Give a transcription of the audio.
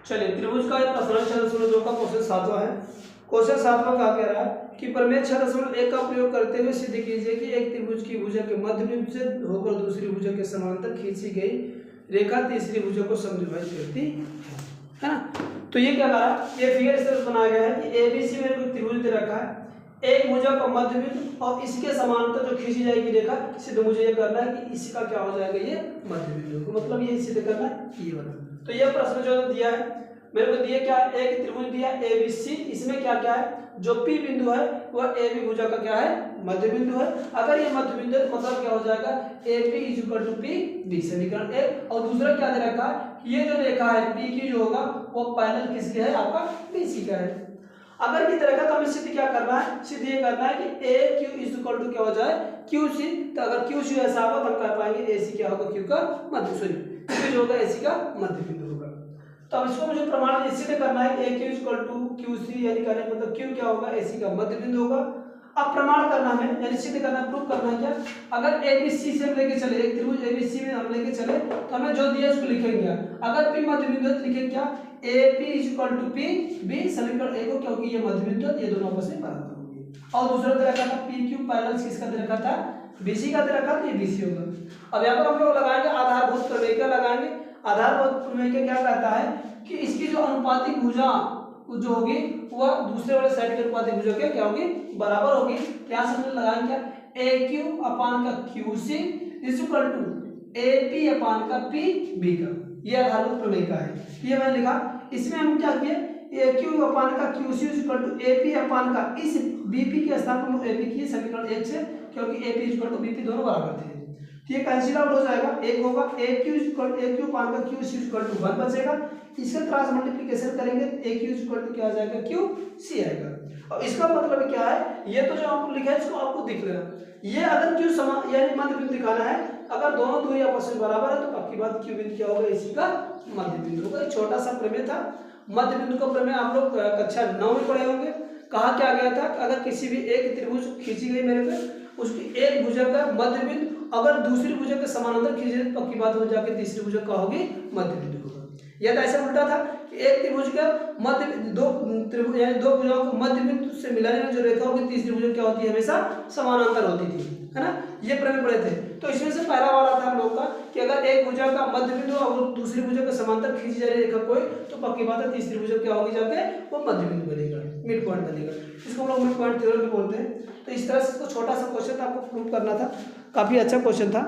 चलिए त्रिभुज का प्रसरण 6.2 का क्वेश्चन 7वां है। क्वेश्चन 7वां क्या कह रहा है कि प्रमेय 6.1 का प्रयोग करते हुए सिद्ध कीजिए कि एक त्रिभुज की भुजा के मध्य बिंदु से होकर दूसरी भुजा के समांतर खींची गई रेखा तीसरी भुजा को समद्विभाजित करती है ना। तो ये क्या कह रहा है, ये फिगर इस तरह बनाया गया है कि एबीसी में कोई त्रिभुज दे रखा है, एक भुजा का मध्य बिंदु और इसके समांतर जो खींची जाएगी रेखा सिद्ध मुझे ये करना है कि इसका क्या हो जाएगा, ये मध्य बिंदु को मतलब ये सिद्ध करना है ये वाला। तो ये प्रश्न जो दिया है मेरे को दिया क्या है, एक त्रिभुज दिया एबीसी, इसमें क्या क्या है, जो पी बिंदु है वह ए बी भुजा का क्या है, मध्य बिंदु है। अगर ये मध्य बिंदु है मतलब क्या हो जाएगा, A P is equal to P B, समीकरण एक। और दूसरा क्या दे रखा है, ये जो रेखा है पी की जो होगा वो पैरेलल किसके है, आपका बीसी का है। अगर की तरह का तो हमें सिद्ध क्या करना है, सिद्ध ये करना है कि A Q is equal to क्या हो जाए, क्यू सी। तो अगर क्यू सी ऐसा होगा तो हम कह पाएंगे ए सी क्या होगा, क्यू का मध्य, सॉरी क्यू जो होगा ए सी का मध्य बिंदु होगा। तो अब इसको मुझे प्रमाण सिद्ध करना है कि A Q is equal to Q C, यानी कहने का मतलब क्यू क्या होगा, ए सी का मध्य बिंदु होगा। अब प्रमाण करना हमें, यानी सिद्ध करना, प्रूव करना है क्या, अगर एबीसी से हम लेके चले, एक त्रिभुज एबीसी में हम लेके चले तो हमें जो दिया उसको लिखेंगे। अगर पी मध्य बिंदु है तो लिखेंगे क्या, A P is equal to P B, समीकरण ए को, क्योंकि ये मध्य बिंदु है ये दोनों आपस में बराबर होंगे। और दूसरा दे रखा था पी क्यू पैरेलल किसका दे रखा था, बीसी का दे रखा था, ये बीसी होगा। अब यहाँ पर हम लोग लगाएंगे आधारभूत प्रमेय का लगाएंगे। आधारभूत प्रमेय क्या कहता है कि इसकी जो अनुपातिक भुजा जो होगी वह दूसरे वाले साइड के अनुपातिक भुजा के क्या होगी, बराबर होगी। क्या समझ लगाएंगे क्या, ए क्यू अपान का Q C is equal to A P upon का पी बी का, ये आधारभूत प्रमेय का है। ये मैंने लिखा, इसमें हम क्या किए, ए क्यू अपान का Q C is equal to A P upon का इस बीपी के स्थान पर ए पी की समीकरण एक से, क्योंकि A P is equal to BP दोनों बराबर थे। ये कैंसिल आउट हो जाएगा, एक होगा ए क्यू इक्वल ए क्यू अपान का क्यू सी इक्वल टू 1 बचेगा। इसका क्रॉस मल्टीप्लिकेशन करेंगे ए क्यू इक्वल टू क्या आ जाएगा, क्यू सी आएगा। और इसका मतलब क्या है, ये तो जो आपको लिखा है इसको आपको दिख लेना। ये अगर क्यू समान यानी मध्य बिंदु दिखाना है, अगर दोनों दूरी आपस में बराबर है तो पक्की बात क्यू बिंदु क्या होगा, इसी का मध्य बिंदु होगा। एक छोटा सा प्रमेय था, मध्य बिंदु का प्रमेय आप लोग कक्षा 9 में पढ़े होंगे। कहा क्या गया था, अगर किसी भी एक त्रिभुज खींची गई मेरे पे, उसकी एक भुजा का मध्य बिंदु अगर दूसरी भुजा के समानांतर खींचे तो पक्की बात हो जाके तीसरी भुजा का होगी, मध्य बिंदु होगा। या तो ऐसा उल्टा था कि एक त्रिभुज का मध्य दो त्रिभुज यानी दो भुजाओं के मध्य बिंदु से मिलाने में जो रेखा होगी तीसरी भुजा क्या होती है, हमेशा समानांतर होती थी, है ना। ये प्रमेय पढ़े थे। तो इसमें से पहला वाला था हम लोग का कि अगर एक भुजा का मध्य बिंदु और दूसरी भुजा के समांतर खींची जा रही रेखा कोई, तो पक्की बात है तीसरी भुजा क्या होगी जाके, वो मध्य बिंदु बनेगा, मिड पॉइंट बनेगा। इसको हम लोग मिड पॉइंट थ्योरम भी बोलते हैं। तो इस तरह से इसको छोटा सा क्वेश्चन आपको प्रूव करना था, काफी अच्छा क्वेश्चन था।